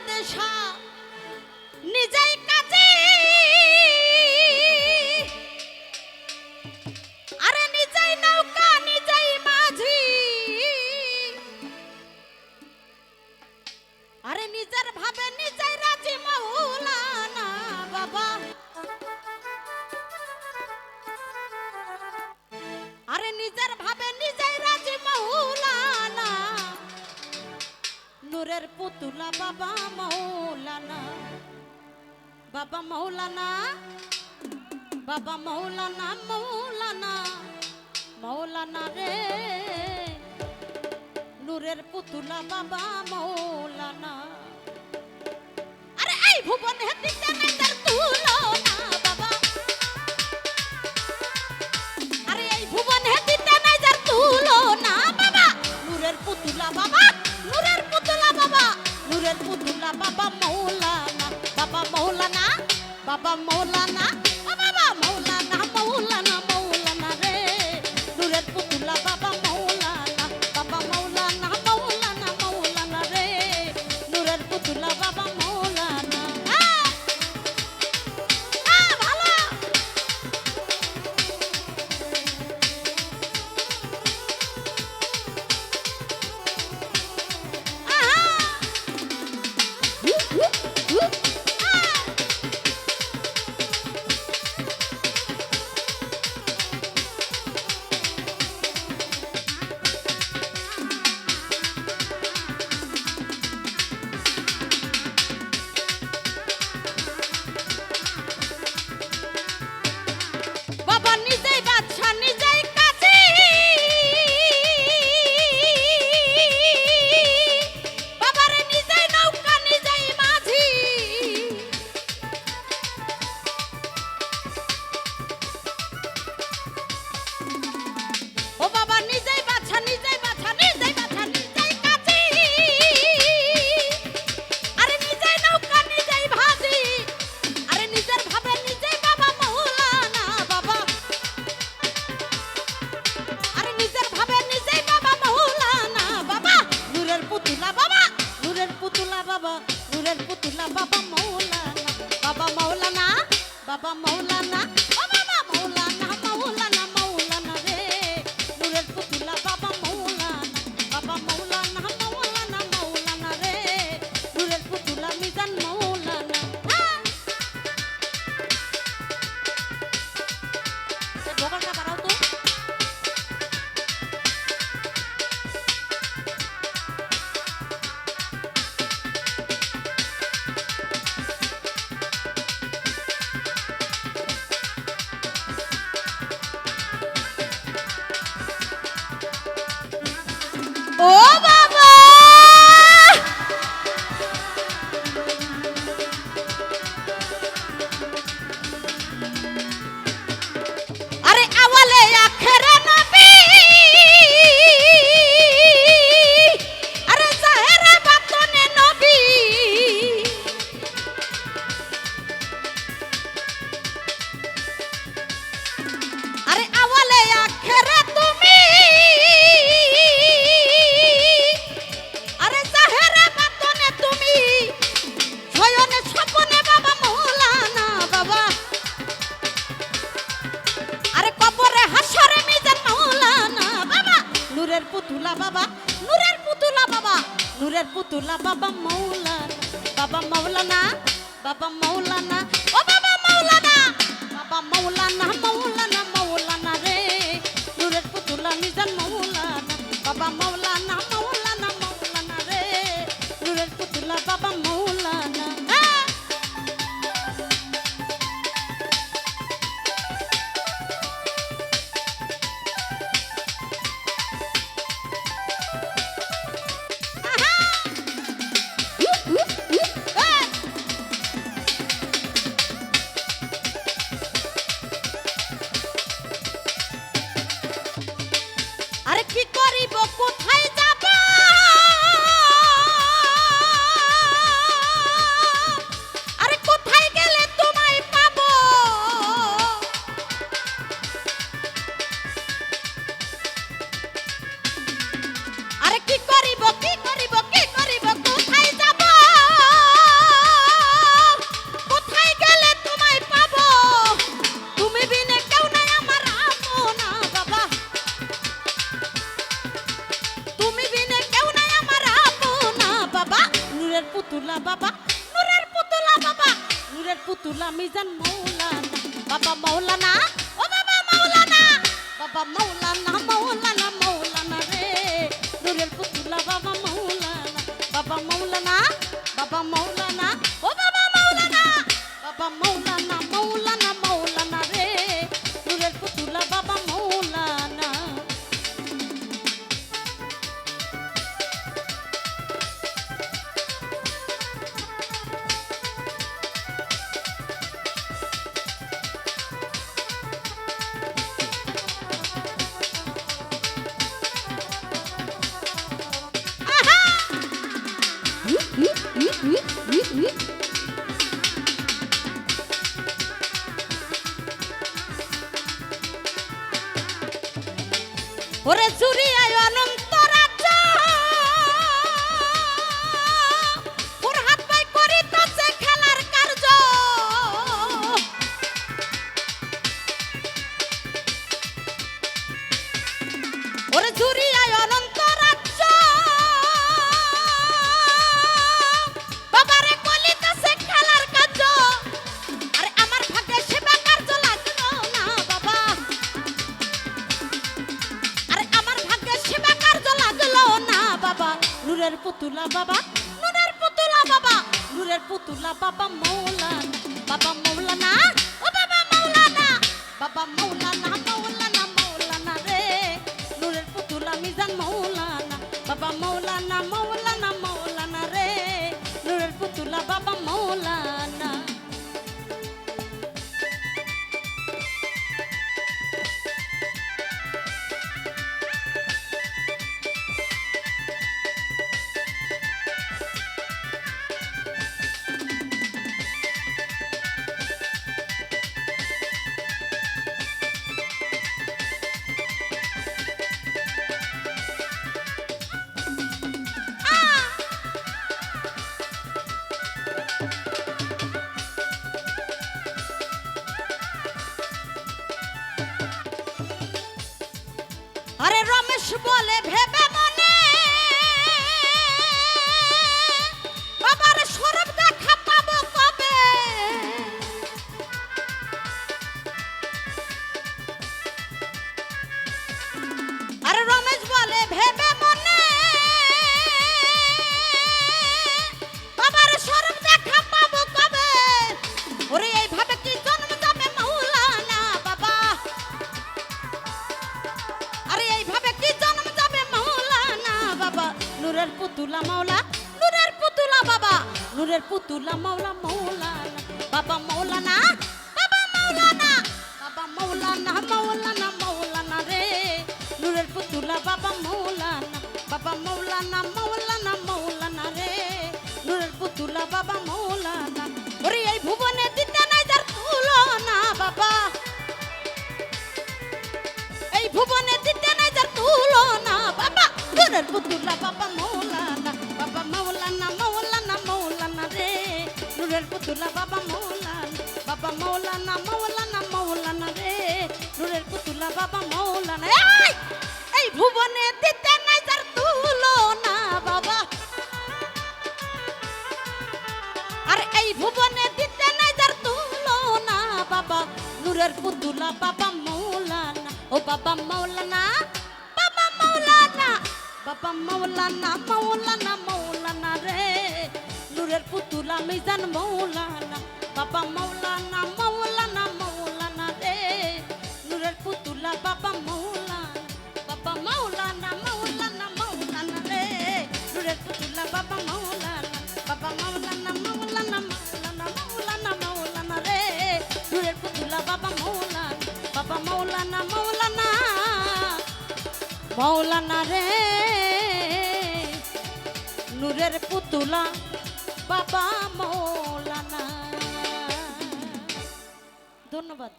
দেশা নিজেই কাজে আরে নিজেই নৌকা নিজেই মাঝি আরে নিজের ভাবে নিজেই রাজি মাওলানা বাবা আরে নিজের ভাবে নিজেই রাজি মাওলানা নূরের পুতুলা বাবা মাওলানা বাবা মাওলানা বাবা মাওলানা মাওলানা মাওলানা রে নূরের পুতুলা বাবা মাওলানা আরে এই ভুবন হেদিতে নাই তার তুলনা বাবা আরে এই ভুবন হেদিতে নাই তার তুলনা বাবা নূরের পুতুলা বাবা নূরের পুতুলা বাবা নূরের পুতুলা বাবা মাওলানা বাবা মাওলানা বাবা মাওলানা ও বাবা মাওলানা মাওলানা মাওলানা রে নূরের পুতুলা বাবা মাওলানা বাবা মাওলানা মাওলানা মাওলানা রে নূরের পুতুলা বাবা মাওলানা ভালো বাবা নিজেই বাদশা নিজেই কাজী বাবারে নিজেই নৌকা নিজেই মাঝি ও বাবা নিজেই বাদশা নিজেই বাদশা নিজেই বাদশা নিজেই কাজী আরে নিজেই নৌকা নিজেই ভাজি আরে নিজের ভাবে নিজেই বাবা মাওলানা বাবা আরে নিজের ভাবে নিজেই বাবা মাওলানা বাবা নূরের পুতুলা বাবা নূরের পুতুলা বাবা নূরের পুতুলা বাবা মাওলানা বাবা মাওলানা বাবা মাওলানা ও বাবা মাওলানা মাওলানা মাওলানা রে নূরের পুতুলা বাবা মাওলানা বাবা মাওলানা মাওলানা মাওলানা রে নূরের পুতুলা মিজান মাওলানা ভোকালটা বাড়াও তো ও বাবা আরে আওয়ালে আখেরে নবী আরে জাহেরে বাতনে নবী আরে আওয়ালে আখেরে তুমি আরে জাহেরে বাতনে তুমি শয়নে স্বপনে বাবা মাওলানা বাবা আরে কবরে হাসরে মিজান মাওলানা বাবা নূরের পুতুলা বাবা নূরের পুতুলা বাবা নূরের পুতুলা বাবা মাওলানা বাবা মাওলানা বাবা মাওলানা ও বাবা মাওলানা বাবা মাওলানা মাওলানা মাওলানা রে নূরের পুতুলা মিজান মাওলানা বাবা মাওলানা মাওলানা মাওলানা রে নূরের পুতুলা বাবা মাওলানা আরে কি করিব কোথায় নূরের পুতুলা বাবা নূরের পুতুলা বাবা নূরের পুতুলা মিজান মৌলানা বাবা মৌলানা ও বাবা মৌলানা বাবা মৌলানা মৌলানা মৌলানা রে নূরের পুতুলা বাবা মৌলানা বাবা মৌলানা বাবা মৌলানা ও বাবা মৌলানা বাবা মৌলানা মৌলানা মৌলানা রে নূরের পুতুলা বাবা মৌলানা ওরে চুরি আয় অনন্ত রাজ্য ওর হাত পাই করিতেছে খেলার কার্য ওরে চুরি আয় অনন্ত রাজ্য বাবারে করিতেছে খেলার কার্য আরে আমার ভাগ্যে সেবা কার্য লাগলো না বাবা নূরের পুতুলা বাবা নূরের পুতুলা বাবা নূরের পুতুলা বাবা মৌলানা বাবা মৌলানা ও বাবা মৌলানা বাবা মৌলানা মৌলানা মৌলানা রে নূরের পুতুলা মিজান মৌলানা বাবা মৌলানা মৌলানা মৌলানা রে নূরের পুতুলা বাবা মৌলানা আরে রমেশ বলে ভেবে মনে বাবার স্বরূপ দেখা পাবো কবে আরে রমেশ বলে ভেবে মনে বাবার স্বরূপ দেখা পাবো কবে ওরে এইভাবে কি জন্ম যাবে মৌলানা বাবা আরে এইভাবে কি জন্ম যাবে মৌলানা বাবা নূরের পুতুলা মাওলা নূরের পুতুলা বাবা নূরের পুতুলা মাওলা মৌলানা বাবা মৌলানা বাবা মৌলানা বাবা মৌলানা মৌলানা মৌলানা রে নূরের পুতুলা বাবা মৌলানা বাবা মৌলানা মৌলানা মৌলানা রে নূরের পুতুলা বাবা মৌলানা ওরে এই ভুবনে দিতে নাই যার তুলনা বাবা এই ভুবনে দিতে নাই যার তুলনা বাবা নূরের পুতুলা বাবা মৌলানা বাবা মৌলানা মৌলানা মৌলানা রে নূরের পুতুলা বাবা মৌলানা বাবা মৌলানা মৌলানা মৌলানা রে নূরের পুতুলা বাবা মৌলানা এই ভুবনে দিতে নাই যার তুলনা বাবা আর এই ভুবনে দিতে নাই যার তুলনা বাবা নূরের পুতুলা বাবা মৌলানা ও বাবা মৌলানা বাবা মৌলানা বাবা মৌলানা মৌলানা মৌলানা রে নূরের পুতুলা মিজান মৌলানা বাবা মৌলানা মৌলানা মৌলানা রে নূরের পুতুলা বাবা মৌলানা বাবা মৌলানা মৌলানা মৌলানা রে নূরের পুতুলা বাবা মৌলানা বাবা মৌলানা মৌলানা মৌলানা মৌলানা মৌলানা রে নূরের পুতুলা বাবা মৌলানা বাবা মৌলানা মৌলানা মৌলানা রে নূরের পুতুলা বাবা মৌলানা ধন্যবাদ।